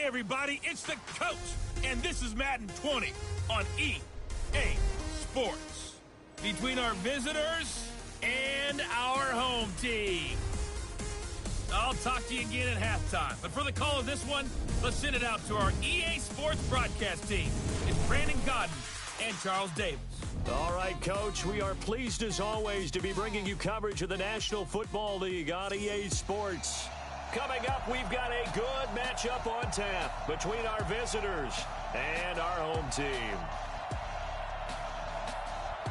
everybody, it's the coach, and this is Madden 20 on EA Sports. Between our visitors and our home team. I'll talk to you again at halftime, but for the call of this one, let's send it out to our EA Sports broadcast team. It's Brandon Godden and Charles Davis. All right, Coach, we are pleased as always to be bringing you coverage of the National Football League on EA Sports. Coming up, we've got a good matchup on tap between our visitors and our home team.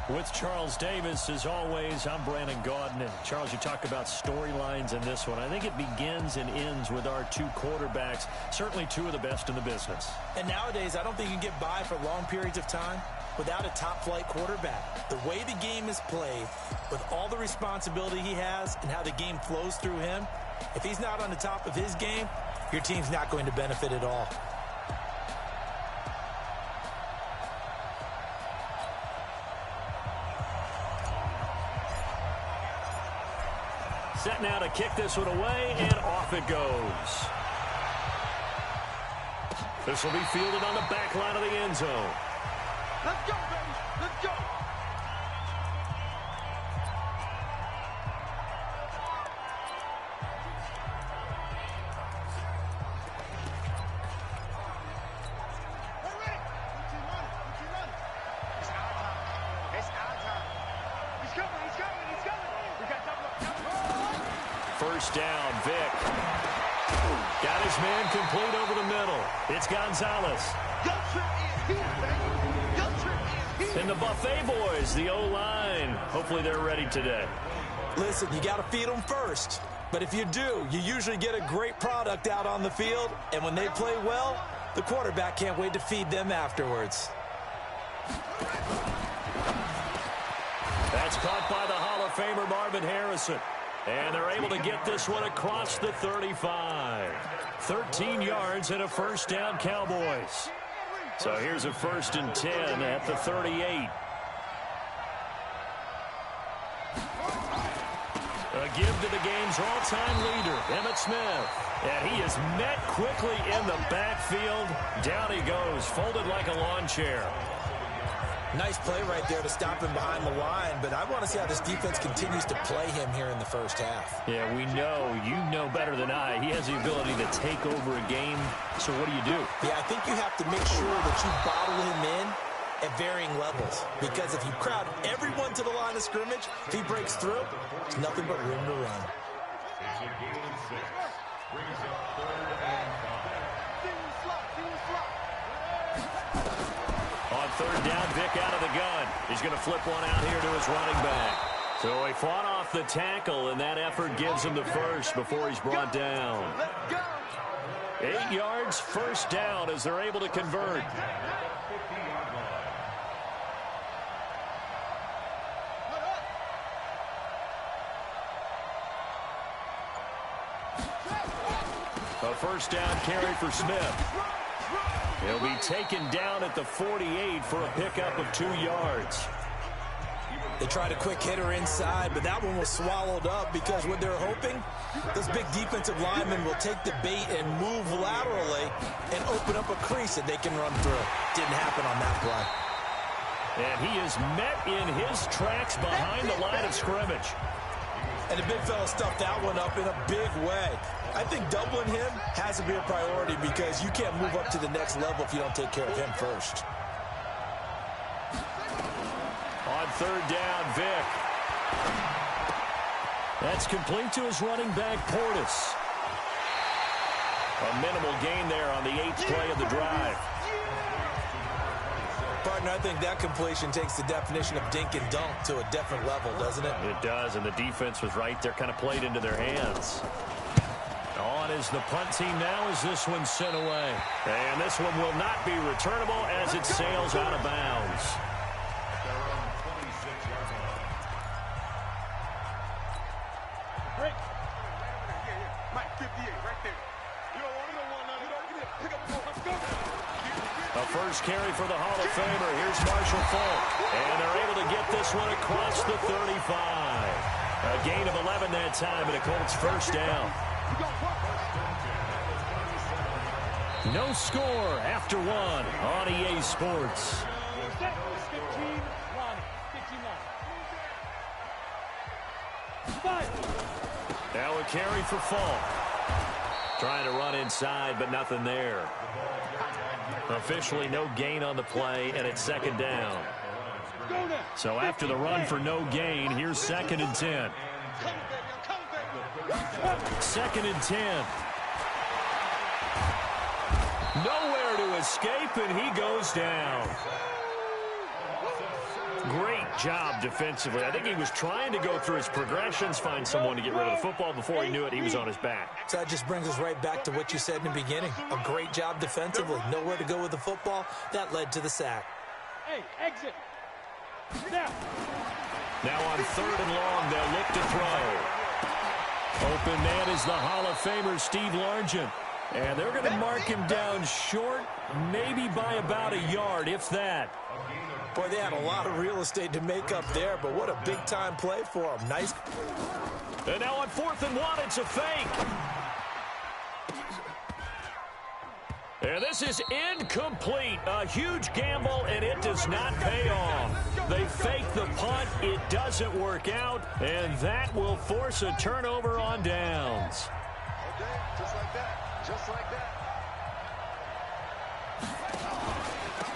With Charles Davis, as always, I'm Brandon Gaudin. And Charles, you talk about storylines in this one. I think it begins and ends with our two quarterbacks, certainly two of the best in the business. And nowadays, I don't think you can get by for long periods of time without a top-flight quarterback. The way the game is played, with all the responsibility he has and how the game flows through him, if he's not on the top of his game, your team's not going to benefit at all. Set now to kick this one away, and off it goes. This will be fielded on the back line of the end zone. Let's go, baby. Let's go. First down, Vic. Got his man complete over the middle. It's Gonzalez. And the Buffet boys, the O-line. Hopefully they're ready today. Listen, you got to feed them first. But if you do, you usually get a great product out on the field. And when they play well, the quarterback can't wait to feed them afterwards. That's caught by the Hall of Famer Marvin Harrison. And they're able to get this one across the 35. 13 yards and a first down, Cowboys. So here's a 1st and 10 at the 38. A give to the game's all-time leader, Emmitt Smith. And he is met quickly in the backfield. Down he goes, folded like a lawn chair. Nice play right there to stop him behind the line, but I want to see how this defense continues to play him here in the first half. Yeah, we know. You know better than I. He has the ability to take over a game. So what do you do? Yeah, I think you have to make sure that you bottle him in at varying levels. Because if you crowd everyone to the line of scrimmage, if he breaks through, there's nothing but room to run. On 3rd down, Vic out of the gun. He's going to flip one out here to his running back. So he fought off the tackle, and that effort gives him the first before he's brought down. 8 yards, first down as they're able to convert. A first down carry for Smith. He'll be taken down at the 48 for a pickup of 2 yards. They tried a quick hitter inside, but that one was swallowed up because what they're hoping, those big defensive linemen will take the bait and move laterally and open up a crease that they can run through. Didn't happen on that play. And he is met in his tracks behind the line of scrimmage. And the big fella stuffed that one up in a big way. I think doubling him has to be a priority because you can't move up to the next level if you don't take care of him first. On 3rd down, Vic. That's complete to his running back, Portis. A minimal gain there on the 8th play of the drive. Partner, I think that completion takes the definition of dink and dunk to a different level, doesn't it? It does, and the defense was right there, kind of played into their hands. On is the punt team now as this one's sent away. And this one will not be returnable as it sails out of bounds. A first carry for the Hall of Famer. Here's Marshall Faulk. And they're able to get this one across the 35. A gain of 11 that time, and a Colts first down. No score after one on EA Sports. 15-1. Now a carry for Falk. Trying to run inside, but nothing there. Officially no gain on the play, and it's second down. So after the run for no gain, here's 2nd and 10. 2nd and 10. Nowhere to escape, and he goes down. Great job defensively. I think he was trying to go through his progressions, find someone to get rid of the football. Before he knew it, he was on his back. So that just brings us right back to what you said in the beginning. A great job defensively. Nowhere to go with the football. That led to the sack. Hey, exit. Now on 3rd and long, they'll look to throw. Open man is the Hall of Famer Steve Largent. And they're going to mark him down short, maybe by about a yard, if that. Boy, they had a lot of real estate to make up there, but what a big-time play for him. Nice. And now on 4th and 1, it's a fake. And this is incomplete. A huge gamble, and it does not pay off. They fake the punt. It doesn't work out, and that will force a turnover on downs. okay, just like that. Just like that.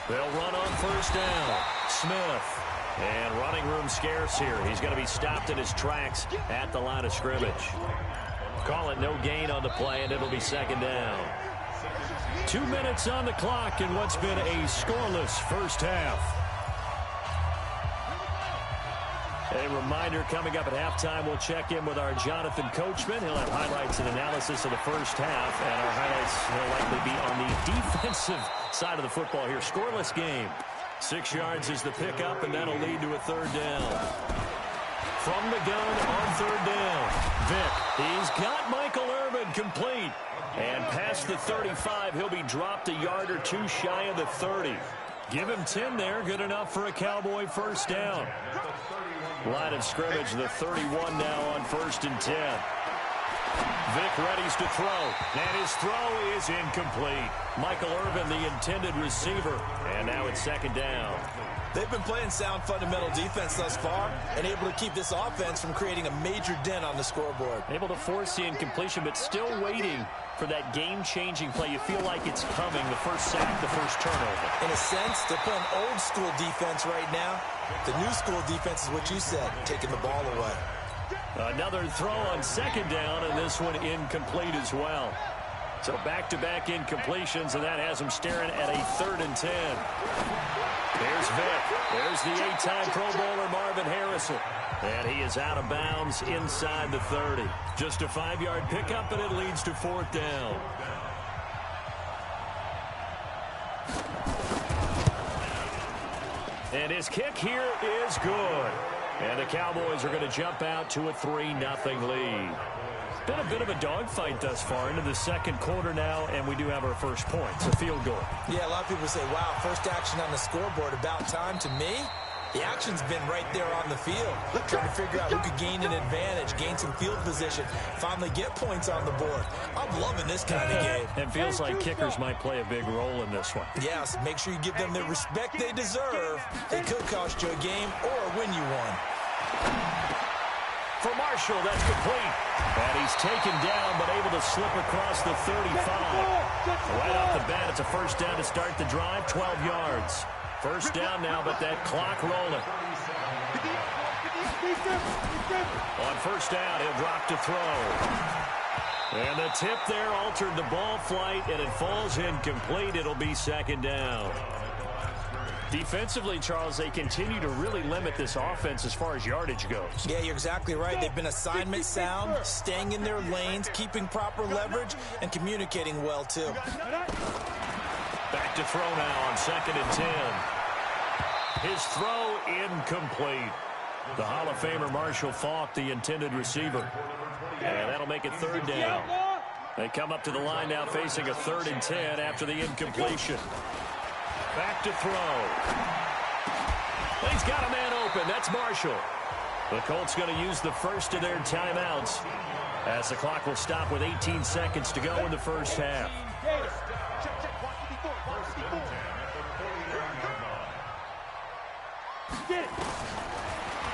They'll run on 1st down. Smith. And running room scarce here. He's going to be stopped in his tracks at the line of scrimmage. Call it no gain on the play, and it'll be 2nd down. 2 minutes on the clock in what's been a scoreless first half. A reminder, coming up at halftime, we'll check in with our Jonathan Coachman. He'll have highlights and analysis of the first half, and our highlights will likely be on the defensive side of the football here. Scoreless game. 6 yards is the pickup, and that'll lead to a 3rd down. From the gun on 3rd down. Vick, he's got Michael Irvin complete. And past the 35, he'll be dropped a yard or two shy of the 30. Give him 10 there, good enough for a Cowboy 1st down. Line of scrimmage, the 31 now on 1st and 10. Vick readies to throw, and his throw is incomplete. Michael Irvin, the intended receiver, and now it's 2nd down. They've been playing sound fundamental defense thus far and able to keep this offense from creating a major dent on the scoreboard. Able to force the incompletion, but still waiting for that game-changing play. You feel like it's coming, the first sack, the first turnover. In a sense, they're playing old-school defense right now. The new-school defense is what you said, taking the ball away. Another throw on 2nd down, and this one incomplete as well. So back-to-back incompletions, and that has him staring at a 3rd and 10. There's Vick. There's the 8-time Pro Bowler Marvin Harrison. And he is out of bounds inside the 30. Just a 5-yard pickup, and it leads to 4th down. And his kick here is good. And the Cowboys are going to jump out to a 3-0 lead. Been a bit of a dogfight thus far into the 2nd quarter now, and we do have our first points, a field goal. Yeah, a lot of people say, wow, first action on the scoreboard, about time. To me, the action's been right there on the field. Trying to figure out who could gain an advantage, gain some field position, finally get points on the board. I'm loving this kind of game. It feels like kickers might play a big role in this one. Yes, make sure you give them the respect they deserve. They could cost you a game or win you one. For Marshall, that's complete. And he's taken down, but able to slip across the 35. Right off the bat, it's a 1st down to start the drive, 12 yards. 1st down now, but that clock rolling. On 1st down, he'll drop to throw. And the tip there altered the ball flight, and it falls incomplete. It'll be 2nd down. Defensively, Charles, they continue to really limit this offense as far as yardage goes. Yeah, you're exactly right. They've been assignment sound, staying in their lanes, keeping proper leverage, and communicating well, too. Back to throw now on 2nd and 10. His throw incomplete. The Hall of Famer Marshall Faulk, the intended receiver. And that'll make it 3rd down. They come up to the line now facing a 3rd and 10 after the incompletion. Back to throw. He's got a man open. That's Marshall. The Colts going to use the first of their timeouts as the clock will stop with 18 seconds to go in the first half.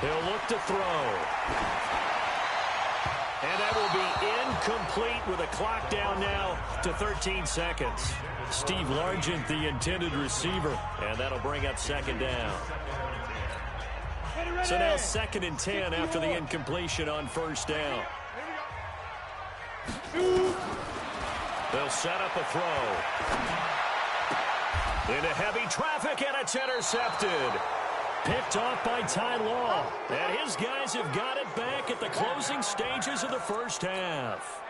He'll look to throw. And that will be incomplete with a clock down now to 13 seconds. Steve Largent, the intended receiver, and that'll bring up second down. So now 2nd and 10 after the incompletion on first down. They'll set up a throw. Into heavy traffic, and it's intercepted. Picked off by Ty Law. And his guys have got it back at the closing stages of the first half.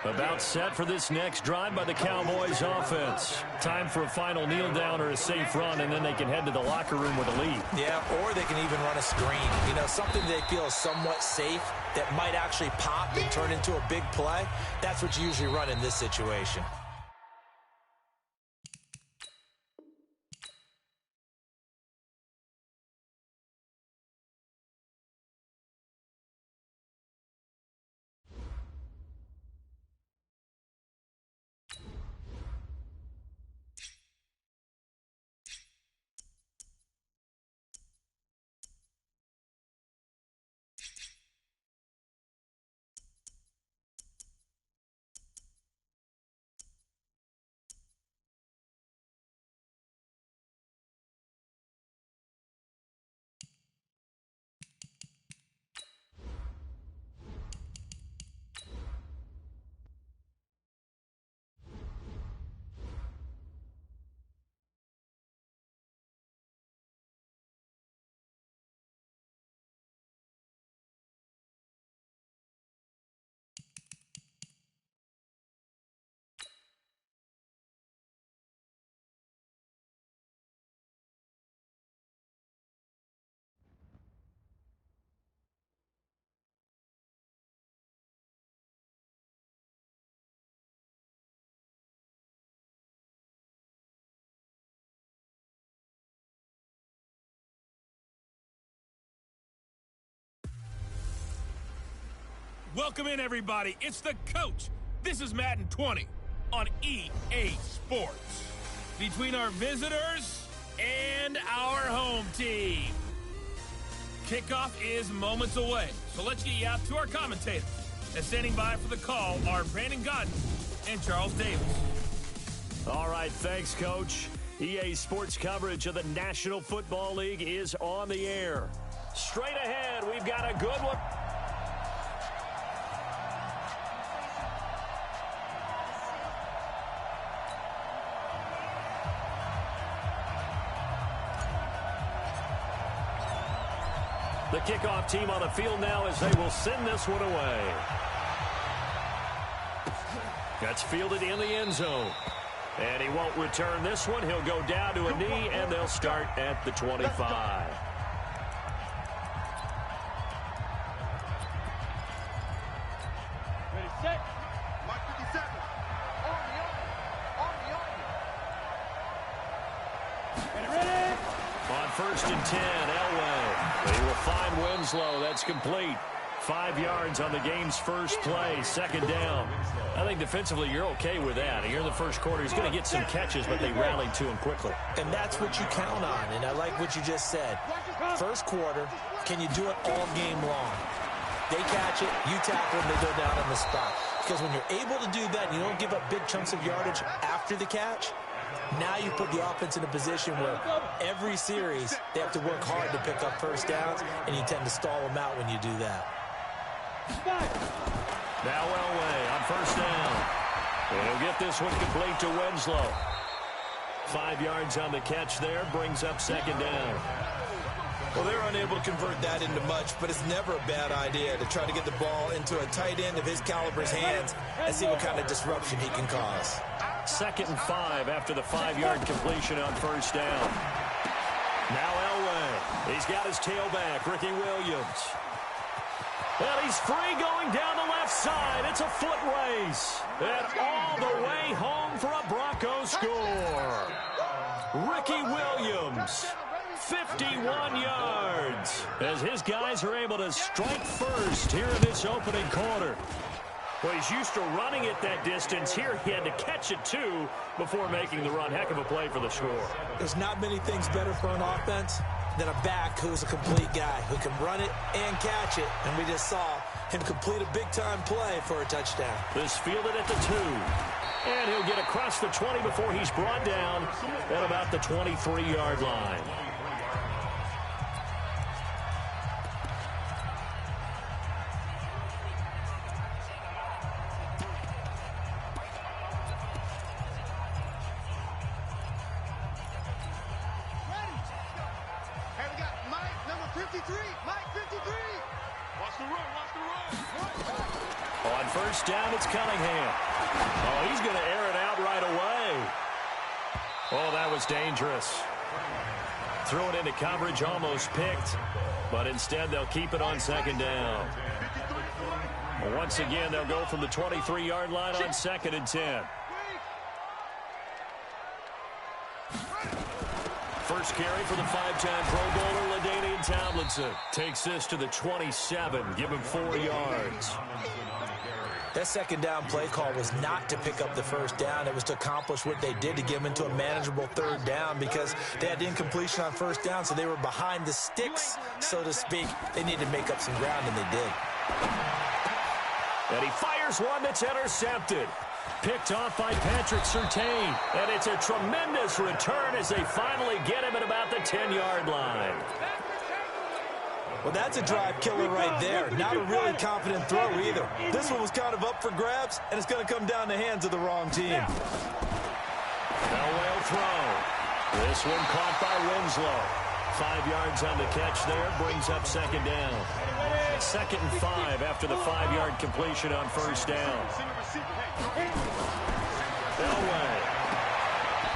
About set for this next drive by the Cowboys offense. Time for a final kneel down or a safe run, and then they can head to the locker room with a lead. Yeah, or they can even run a screen. You know, something they feel is somewhat safe that might actually pop and turn into a big play. That's what you usually run in this situation. Welcome in, everybody. It's the coach. This is Madden 20 on EA Sports. Between our visitors and our home team. Kickoff is moments away, so let's get you out to our commentators. And standing by for the call are Brandon Godden and Charles Davis. All right, thanks, Coach. EA Sports coverage of the National Football League is on the air. Straight ahead, we've got a good one. The kickoff team on the field now as they will send this one away. That's fielded in the end zone. And he won't return this one. He'll go down to a knee, and they'll start at the 25. Ready, set. Mark 57. Ready. On 1st and 10, Elway. They will find Winslow. That's complete. 5 yards on the game's first play, 2nd down. I think defensively you're okay with that. Here in the first quarter, he's going to get some catches, but they rallied to him quickly. And that's what you count on, and I like what you just said. First quarter, can you do it all game long? They catch it, you tackle them, they go down on the spot. Because when you're able to do that and you don't give up big chunks of yardage after the catch, now you put the offense in a position where every series they have to work hard to pick up first downs, and you tend to stall them out when you do that. Now Elway on 1st down. And he'll get this one complete to Winslow. 5 yards on the catch there, brings up 2nd down. Well, they're unable to convert that into much, but it's never a bad idea to try to get the ball into a tight end of his caliber's hands and see what kind of disruption he can cause. 2nd and 5 after the 5-yard completion on 1st down. Now Elway. He's got his tailback, Ricky Williams. And he's free going down the left side. It's a foot race. And all the way home for a Broncos score. Ricky Williams, 51 yards. As his guys are able to strike first here in this opening quarter. Well, he's used to running it that distance. Here he had to catch it, too, before making the run. Heck of a play for the score. There's not many things better for an offense than a back who's a complete guy who can run it and catch it. And we just saw him complete a big-time play for a touchdown. This fielded at the 2. And he'll get across the 20 before he's brought down at about the 23-yard line. On first down, it's Cunningham. Oh, he's going to air it out right away. Oh, that was dangerous. Threw it into coverage, almost picked, but instead they'll keep it on second down. Once again, they'll go from the 23-yard line on 2nd and 10. First carry for the 5-time Pro Bowler, LaDainian Tomlinson. Takes this to the 27, give him 4 yards. That second down play call was not to pick up the first down. It was to accomplish what they did to get them into a manageable 3rd down because they had incompletion on first down, so they were behind the sticks, so to speak. They needed to make up some ground, and they did. And he fires one that's intercepted. Picked off by Patrick Surtain. And it's a tremendous return as they finally get him at about the 10-yard line. Well, that's a drive killer right there. Not a really confident throw either. This one was kind of up for grabs, and it's going to come down the hands of the wrong team. Elway throw. This one caught by Winslow. 5 yards on the catch there, brings up second down. 2nd and 5 after the 5-yard completion on first down. Elway.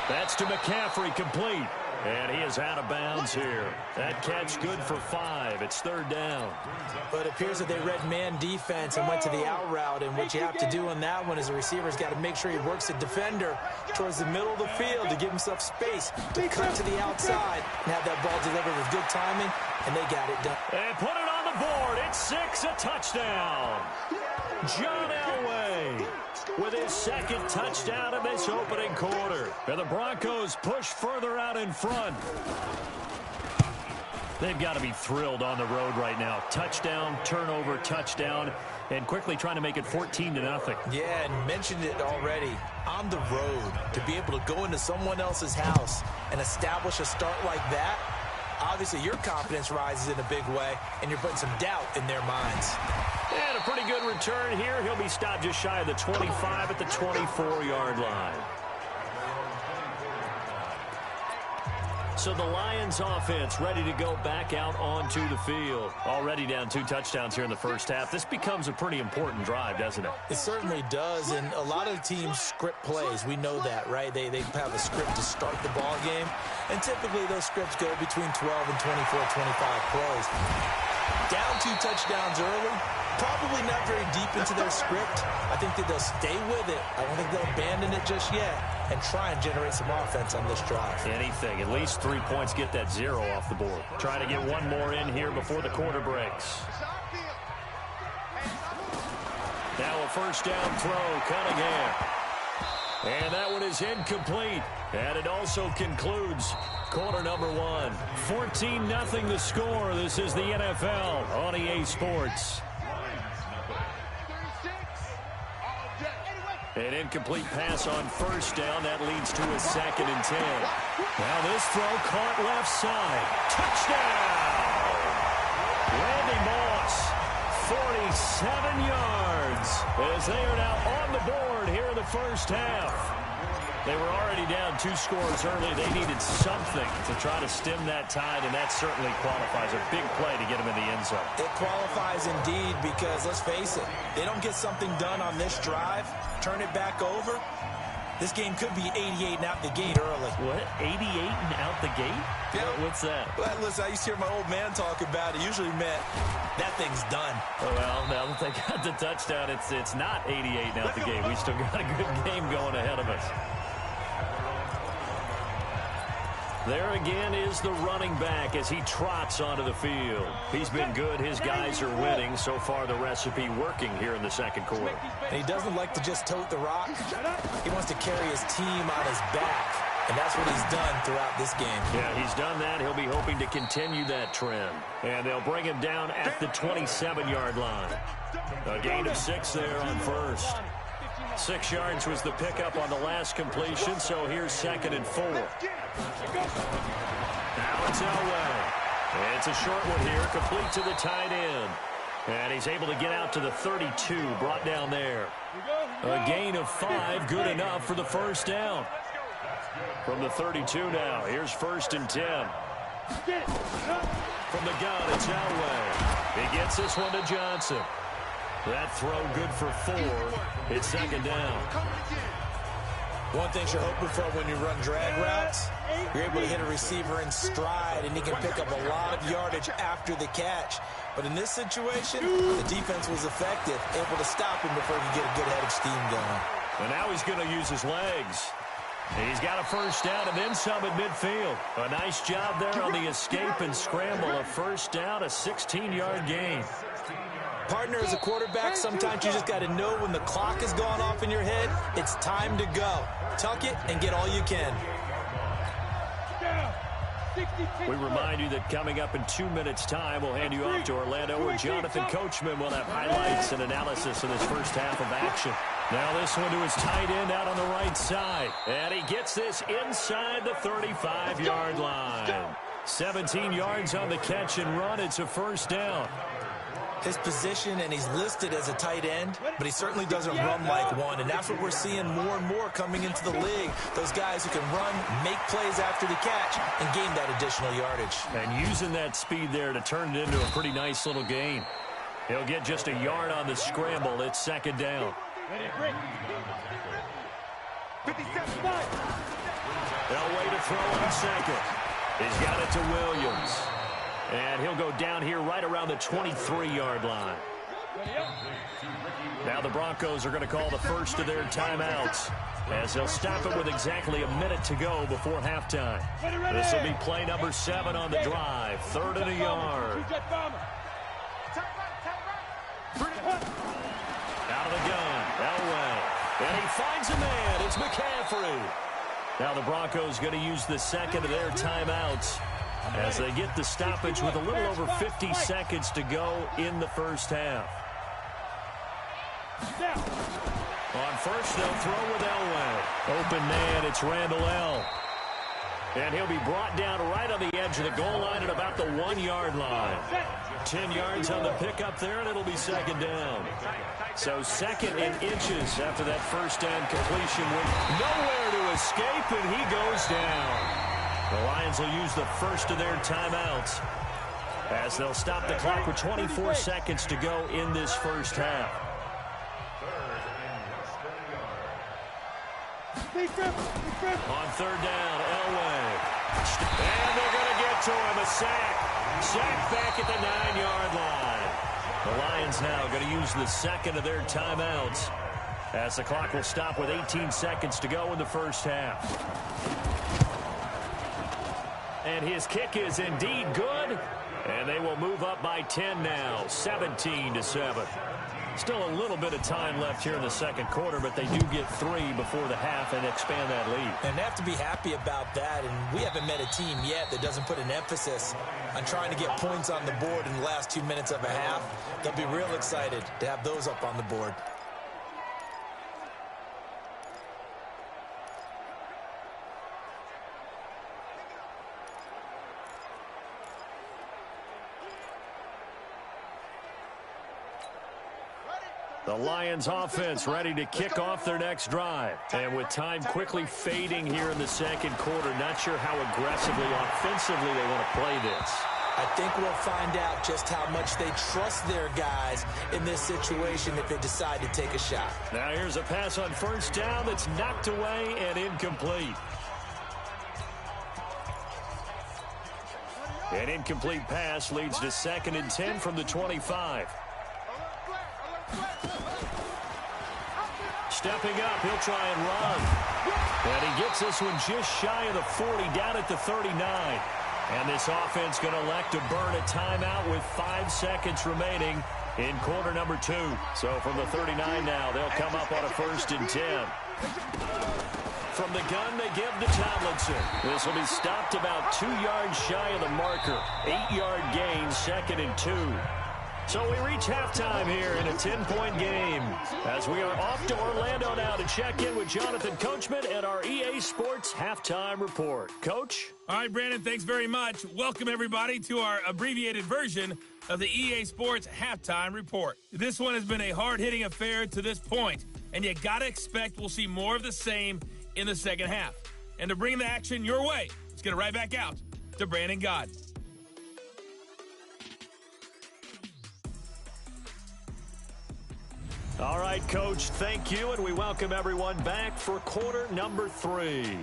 That's to McCaffrey, complete. And he is out of bounds here. That catch good for 5. It's 3rd down. But it appears that they read man defense and went to the out route. And what you have to do on that one is the receiver's got to make sure he works the defender towards the middle of the field to give himself space to cut to the outside and have that ball delivered with good timing. And they got it done. And put it on the board. It's 6, a touchdown. John Elway with his 2nd touchdown in this opening quarter. And the Broncos push further out in front. They've got to be thrilled on the road right now. Touchdown, turnover, touchdown, and quickly trying to make it 14-0. Yeah, and mentioned it already. On the road, to be able to go into someone else's house and establish a start like that, obviously your confidence rises in a big way, and you're putting some doubt in their minds. And a pretty good return here. He'll be stopped just shy of the 25 at the 24-yard line. So the Lions offense ready to go back out onto the field. Already down 2 touchdowns here in the first half. This becomes a pretty important drive, doesn't it? It certainly does, and a lot of the teams script plays. We know that, right? They have a script to start the ball game, and typically those scripts go between 12 and 24, 25 plays. Down 2 touchdowns early, probably not very deep into their script. I think that they'll stay with it. I don't think they'll abandon it just yet and try and generate some offense on this drive. Anything. At least 3 points, get that 0 off the board. Trying to get one more in here before the quarter breaks. Now a first down throw, Cunningham. And that one is incomplete. And it also concludes quarter number 1. 14-0 the score. This is the NFL on EA Sports. An incomplete pass on first down. That leads to a 2nd and 10. Now this throw caught left side. Touchdown! Randy Moss, 47 yards, as they are now on the board here in the first half. They were already down 2 scores early. They needed something to try to stem that tide, and that certainly qualifies. A big play to get them in the end zone. It qualifies indeed because, let's face it, they don't get something done on this drive, turn it back over, this game could be 88 and out the gate early. What? 88 and out the gate? Yeah. What's that? Well, listen, I used to hear my old man talk about it. Usually meant that thing's done. Oh, well, now that they got the touchdown, it's not 88 and out the gate. We still got a good game going ahead of us. There again is the running back as he trots onto the field. He's been good. His guys are winning. So far, the recipe working here in the second quarter. And he doesn't like to just tote the rock. He wants to carry his team on his back. And that's what he's done throughout this game. Yeah, he's done that. He'll be hoping to continue that trend. And they'll bring him down at the 27-yard line. A gain of 6 there on first. 6 yards was the pickup on the last completion, so here's 2nd and 4. Now it's Elway. It's a short one here, complete to the tight end. And he's able to get out to the 32, brought down there. A gain of 5, good enough for the first down. From the 32 now, here's 1st and 10. From the gun, it's Elway. He gets this one to Johnson. That throw good for 4. It's 2nd down. One thing you're hoping for when you run drag routes, you're able to hit a receiver in stride, and he can pick up a lot of yardage after the catch. But in this situation, the defense was effective, able to stop him before he could get a good head of steam going. And now he's going to use his legs. He's got a first down and then some at midfield. A nice job there on the escape and scramble. A first down, a 16-yard gain. Partner, as a quarterback, sometimes you just got to know when the clock is going off in your head, it's time to go. Tuck it and get all you can. We remind you that coming up in 2 minutes' time, we'll hand you off to Orlando, where Jonathan Coachman will have highlights and analysis of this first half of action. Now this one to his tight end out on the right side. And he gets this inside the 35-yard line. 17 yards on the catch and run. It's a first down. His position, and he's listed as a tight end, but he certainly doesn't run like one, and that's what we're seeing more and more coming into the league. Those guys who can run, make plays after the catch, and gain that additional yardage. And using that speed there to turn it into a pretty nice little gain. He'll get just a yard on the scramble. It's 2nd down. Elway to throw on 2nd. He's got it to Williams. And he'll go down here right around the 23-yard line. Now the Broncos are going to call the first of their timeouts, as they'll stop it with exactly a minute to go before halftime. This will be play number 7 on the drive. 3rd and a yard. Out of the gun, Elway. And he finds a man. It's McCaffrey. Now the Broncos going to use the 2nd of their timeouts, as they get the stoppage with a little over 50 seconds to go in the first half. On first, they'll throw with Elway. Open man, it's Randall L. And he'll be brought down right on the edge of the goal line at about the 1-yard line. 10 yards on the pickup there, and it'll be 2nd down. So 2nd and inches after that first down completion with nowhere to escape, and he goes down. The Lions will use the first of their timeouts, as they'll stop the clock with 24 seconds to go in this first half. On 3rd down, Elway. And they're going to get to him. A sack. Sack back at the 9-yard line. The Lions now going to use the 2nd of their timeouts, as the clock will stop with 18 seconds to go in the first half. And his kick is indeed good. And they will move up by 10 now, 17-7. Still a little bit of time left here in the second quarter, but they do get 3 before the half and expand that lead. And they have to be happy about that. And we haven't met a team yet that doesn't put an emphasis on trying to get points on the board in the last 2 minutes of a half. They'll be real excited to have those up on the board. The Lions offense ready to kick off their next drive. And with time quickly fading here in the second quarter, not sure how aggressively, offensively they want to play this. I think we'll find out just how much they trust their guys in this situation if they decide to take a shot. Now here's a pass on first down that's knocked away and incomplete. An incomplete pass leads to 2nd and 10 from the 25. Stepping up, he'll try and run. And he gets this one just shy of the 40, down at the 39. And this offense going to elect to burn a timeout with 5 seconds remaining in quarter number 2. So from the 39 now, they'll come up on a 1st and 10. From the gun, they give to Tomlinson. This will be stopped about 2 yards shy of the marker. 8-yard gain, 2nd and 2. So we reach halftime here in a 10-point game as we are off to Orlando now to check in with Jonathan Coachman and our EA Sports Halftime Report. Coach? All right, Brandon, thanks very much. Welcome, everybody, to our abbreviated version of the EA Sports Halftime Report. This one has been a hard-hitting affair to this point, and you got to expect we'll see more of the same in the second half. And to bring the action your way, let's get it right back out to Brandon Gaud. All right, Coach, thank you, and we welcome everyone back for quarter number 3.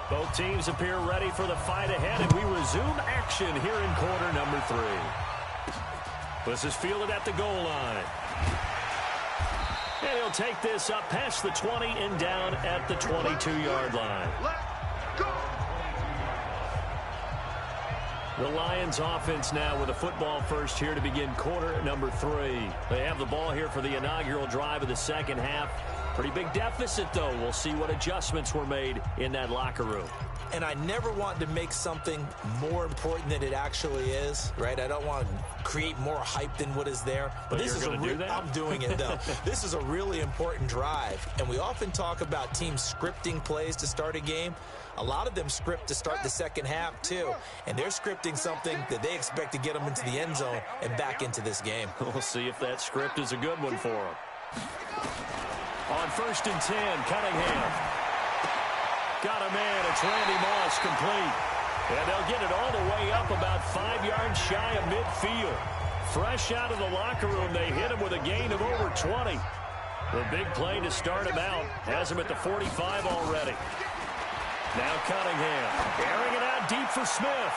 Both teams appear ready for the fight ahead, and we resume action here in quarter number 3. This is fielded at the goal line. And he'll take this up past the 20 and down at the 22-yard line. The Lions offense now with a football first here to begin quarter number 3. They have the ball here for the inaugural drive of the second half. Pretty big deficit, though. We'll see what adjustments were made in that locker room. And I never want to make something more important than it actually is, right? I don't want to create more hype than what is there. But this is do that? I'm doing it, though. This is a really important drive. And we often talk about teams scripting plays to start a game. A lot of them script to start the second half, too. And they're scripting something that they expect to get them into the end zone and back into this game. We'll see if that script is a good one for them. On 1st and 10, Cunningham. Got a man. It's Randy Moss complete. And they'll get it all the way up about 5 yards shy of midfield. Fresh out of the locker room, they hit him with a gain of over 20. The big play to start him out has him at the 45 already. Now Cunningham, airing it out deep for Smith.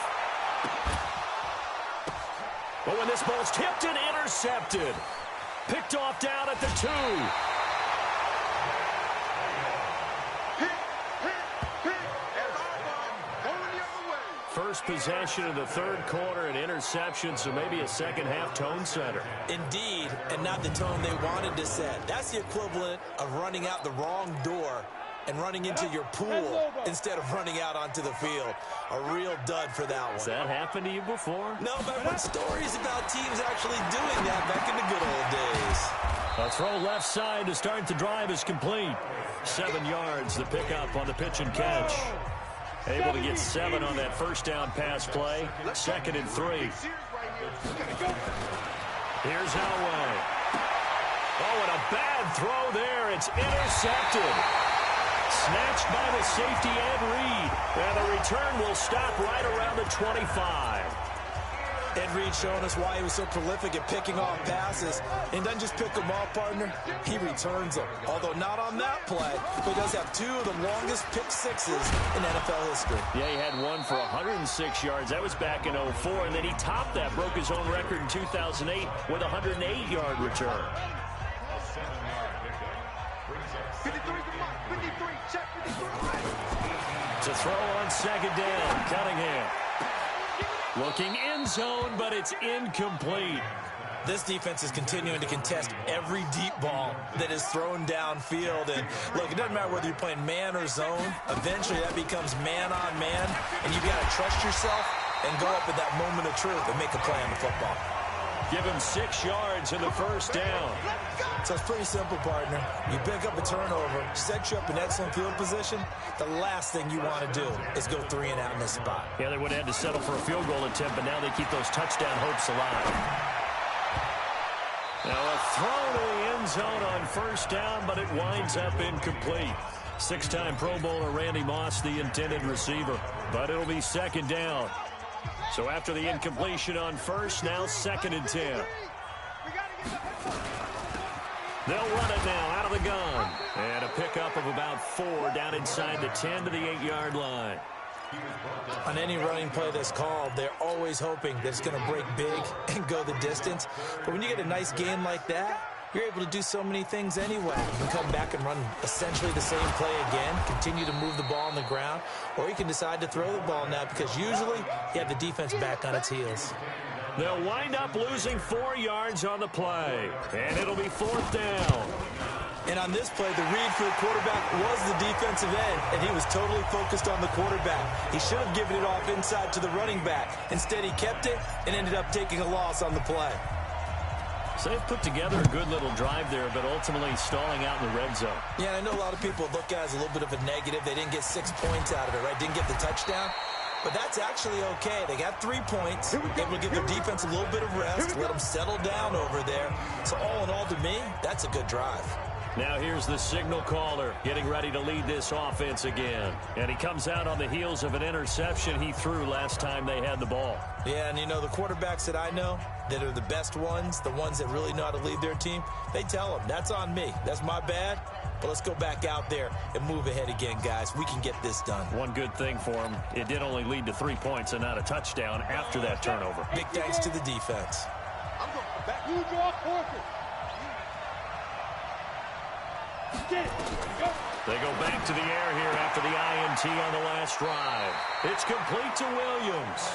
But when this ball's tipped and intercepted. Picked off down at the 2. First possession of the third quarter, an interception, so maybe a second half tone setter. Indeed, and not the tone they wanted to set. That's the equivalent of running out the wrong door and running into your pool instead of running out onto the field. A real dud for that one. Has that happened to you before? No, but I've heard stories about teams actually doing that back in the good old days. A throw left side to start the drive is complete. 7 yards, the pickup on the pitch and catch. Able to get 7 on that first down pass play. 2nd and 3. Here's Elway. Oh, and a bad throw there. It's intercepted. Snatched by the safety Ed Reed. And the return will stop right around the 25. Ed Reed showing us why he was so prolific at picking off passes. And doesn't just pick them off, partner. He returns them. Although not on that play, but he does have 2 of the longest pick sixes in NFL history. Yeah, he had one for 106 yards. That was back in 2004. And then he topped that, broke his own record in 2008 with a 108-yard return. 53, check 53. To throw on 2nd down, Cunningham. Looking end zone, but it's incomplete. This defense is continuing to contest every deep ball that is thrown downfield. And look, it doesn't matter whether you're playing man or zone. Eventually that becomes man on man. And you've got to trust yourself and go up at that moment of truth and make a play on the football. Give him 6 yards in the first down. So it's pretty simple, partner. You pick up a turnover, set you up in excellent field position. The last thing you want to do is go 3 and out in this spot. Yeah, they would have had to settle for a field goal attempt, but now they keep those touchdown hopes alive. Now a throw to the end zone on first down, but it winds up incomplete. 6-time Pro Bowler Randy Moss, the intended receiver. But it'll be 2nd down. So after the incompletion on first, now 2nd and 10. They'll run it now out of the gun. And a pickup of about 4 down inside the 10 to the 8-yard line. On any running play that's called, they're always hoping that it's going to break big and go the distance. But when you get a nice game like that, you're able to do so many things anyway. You can come back and run essentially the same play again, continue to move the ball on the ground, or you can decide to throw the ball now because usually you have the defense back on its heels. They'll wind up losing 4 yards on the play, and it'll be 4th down. And on this play, the read for the quarterback was the defensive end, and he was totally focused on the quarterback. He should have given it off inside to the running back. Instead, he kept it and ended up taking a loss on the play. So they've put together a good little drive there, but ultimately stalling out in the red zone. Yeah, I know a lot of people look at it as a little bit of a negative. They didn't get 6 points out of it, right? Didn't get the touchdown. But that's actually okay. They got 3 points, able to give their defense a little bit of rest, let them settle down over there. So all in all, to me, that's a good drive. Now here's the signal caller getting ready to lead this offense again. And he comes out on the heels of an interception he threw last time they had the ball. Yeah, and you know, the quarterbacks that I know that are the best ones, the ones that really know how to lead their team, they tell them, that's on me. That's my bad. But let's go back out there and move ahead again, guys. We can get this done. One good thing for him, it did only lead to 3 points and not a touchdown after that turnover. Big thanks to the defense. I'm going back. You draw forfeit. They go back to the air here after the INT on the last drive. It's complete to Williams.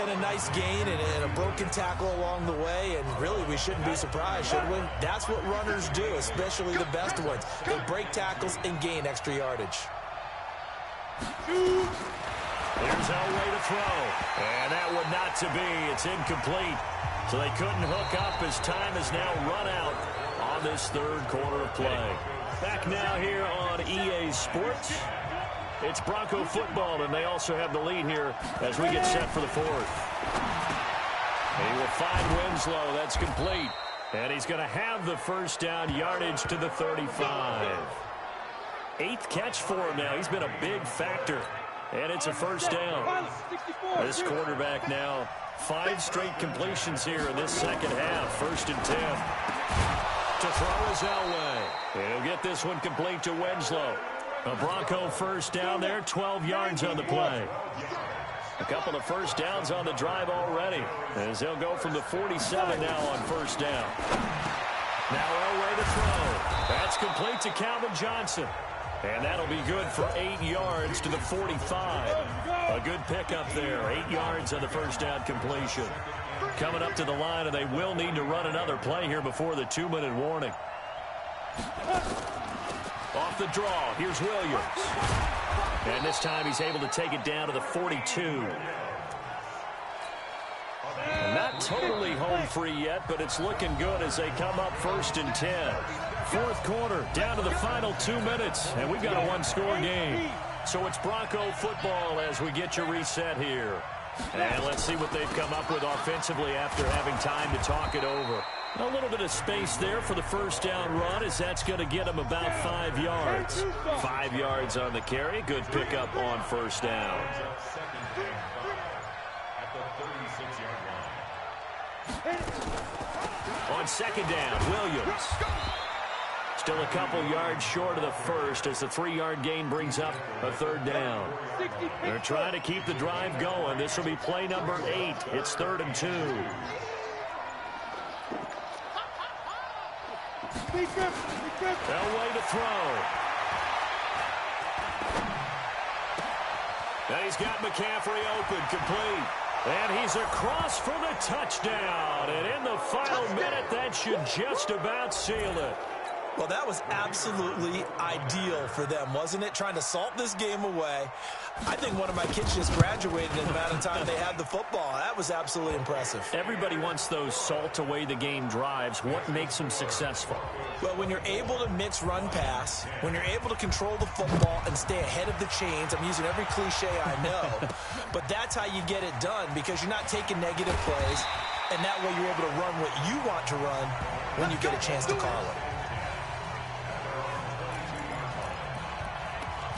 And a nice gain and a broken tackle along the way, and really we shouldn't be surprised, should we? That's what runners do, especially the best ones. They break tackles and gain extra yardage. Here's Elway to throw, and that would not to be. It's incomplete, so they couldn't hook up as time has now run out on this 3rd quarter of play. Back now here on EA Sports. It's Bronco football, and they also have the lead here as we get set for the 4th. He will find Winslow. That's complete. And he's going to have the first down, yardage to the 35. 8th catch for him now. He's been a big factor. And it's a first down. This quarterback now, 5 straight completions here in this second half. 1st and 10. To throw is Elway. He'll get this one complete to Winslow. A Bronco first down there, 12 yards on the play. A couple of first downs on the drive already, as they'll go from the 47 now on first down. Now Elway to throw. That's complete to Calvin Johnson. And that'll be good for 8 yards to the 45. A good pickup there, 8 yards on the first down completion. Coming up to the line, and they will need to run another play here before the 2-minute warning. Off the draw, here's Williams. And this time he's able to take it down to the 42. Not totally home free yet, but it's looking good as they come up 1st and 10. 4th quarter, down to the final 2 minutes, and we've got a 1-score game. So it's Bronco football as we get you reset here. And let's see what they've come up with offensively after having time to talk it over. A little bit of space there for the first down run, as that's going to get them about 5 yards. 5 yards on the carry. Good pickup on first down. On second down, Williams. Still a couple yards short of the first as the 3-yard gain brings up a 3rd down. They're trying to keep the drive going. This will be play number 8. It's 3rd and 2. Elway to throw. And he's got McCaffrey open, complete. And he's across for the touchdown. And in the final minute, that should just about seal it. Well, that was absolutely ideal for them, wasn't it? Trying to salt this game away. I think one of my kids just graduated in the amount of time they had the football. That was absolutely impressive. Everybody wants those salt away the game drives. What makes them successful? Well, when you're able to mix run-pass, when you're able to control the football and stay ahead of the chains, I'm using every cliche I know, but that's how you get it done, because you're not taking negative plays, and that way you're able to run what you want to run when you get a chance to call it.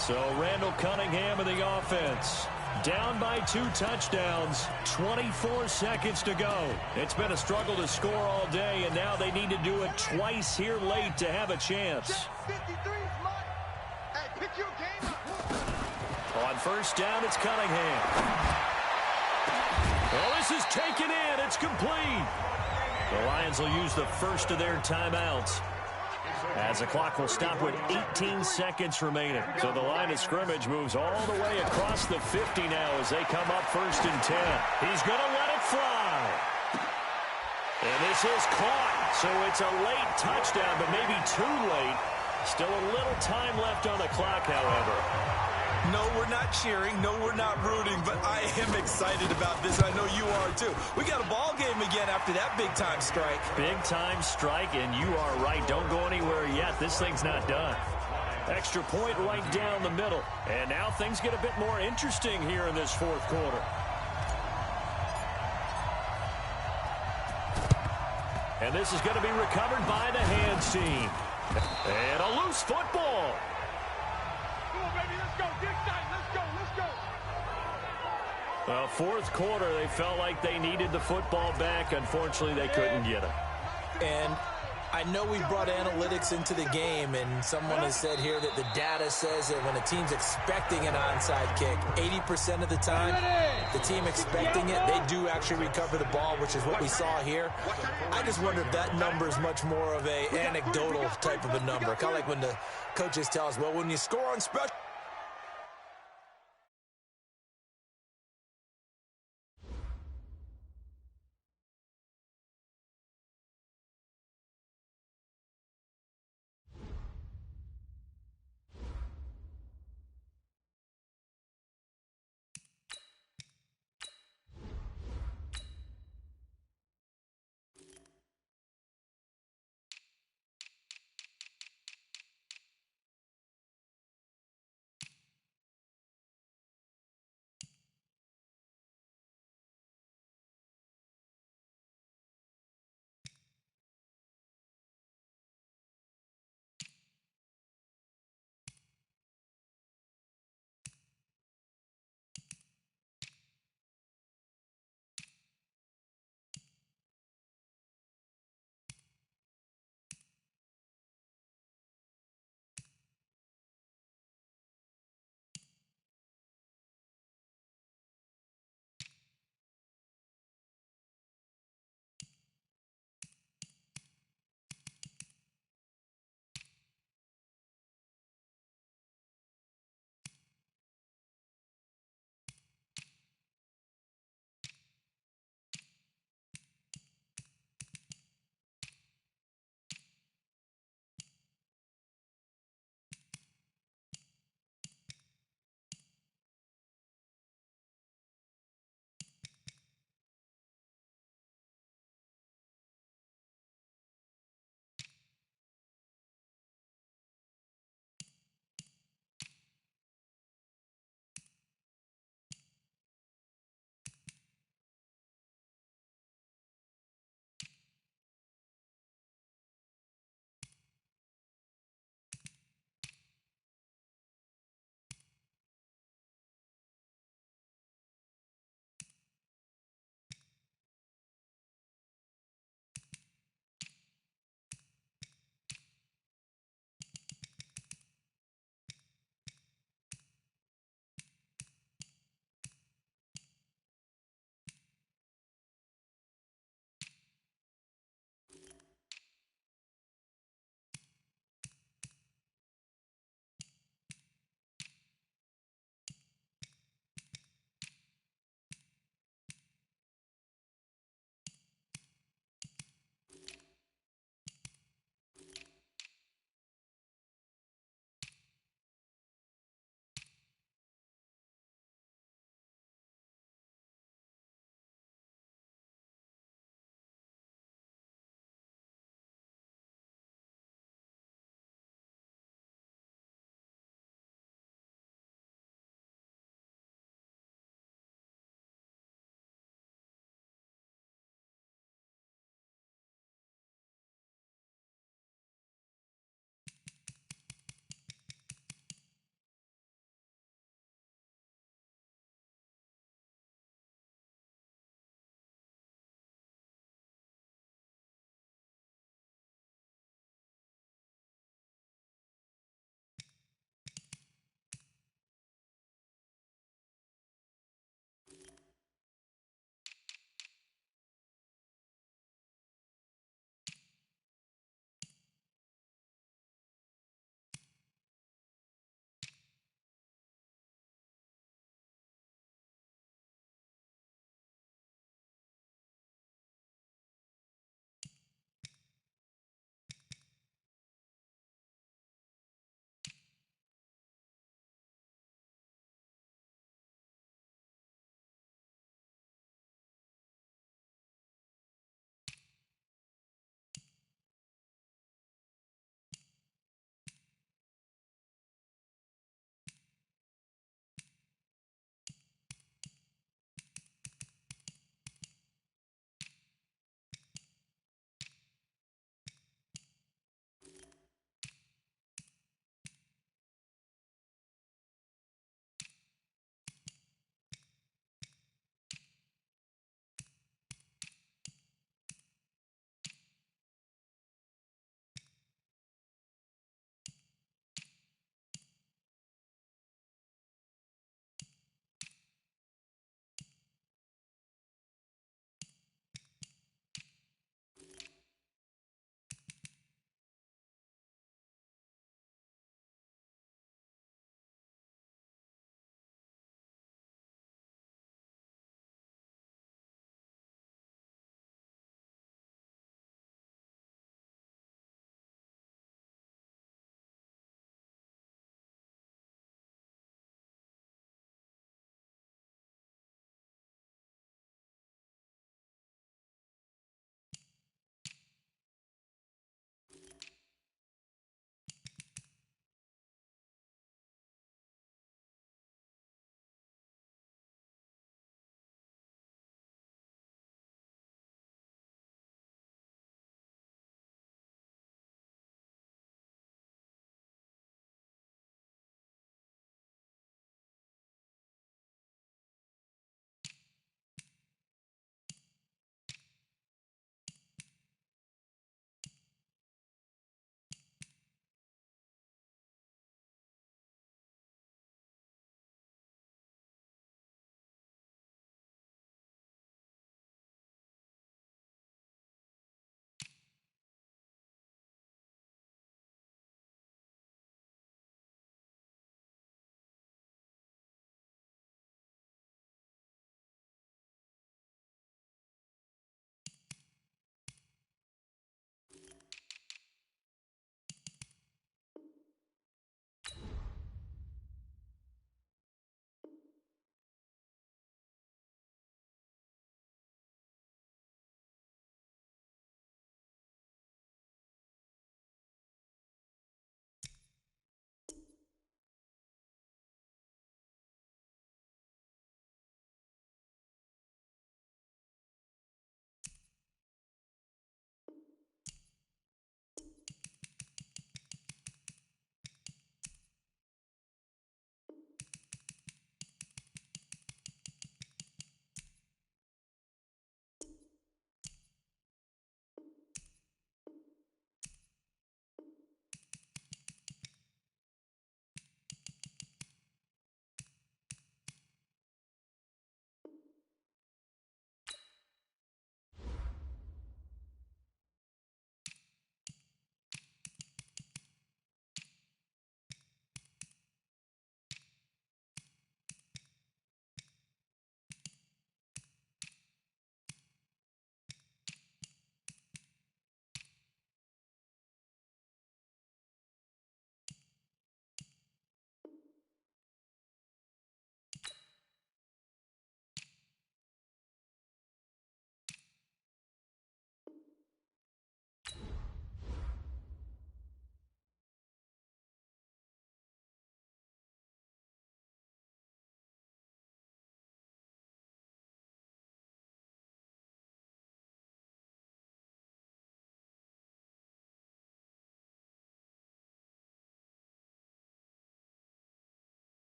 So Randall Cunningham in the offense. Down by 2 touchdowns. 24 seconds to go. It's been a struggle to score all day, and now they need to do it twice here late to have a chance. On first down, it's Cunningham. Well, this is taken in. It's complete. The Lions will use the first of their timeouts. as the clock will stop with 18 seconds remaining. So the line of scrimmage moves all the way across the 50 now as they come up 1st and 10. He's going to let it fly. And this is caught. So it's a late touchdown, but maybe too late. Still a little time left on the clock, however. No, we're not cheering. No, we're not rooting, but I am excited about this. I know you are, too. We got a ball game again after that big-time strike. Big-time strike, and you are right. Don't go anywhere yet. This thing's not done. Extra point right down the middle. And now things get a bit more interesting here in this 4th quarter. And this is going to be recovered by the hands team. And a loose football. Well, 4th quarter, they felt like they needed the football back. Unfortunately, they couldn't get it. And I know we brought analytics into the game, and someone has said here that the data says that when a team's expecting an onside kick, 80% of the time, the team expecting it, they do actually recover the ball, which is what we saw here. I just wonder if that number is much more of an anecdotal type of a number. Kind of like when the coaches tell us, well, when you score on special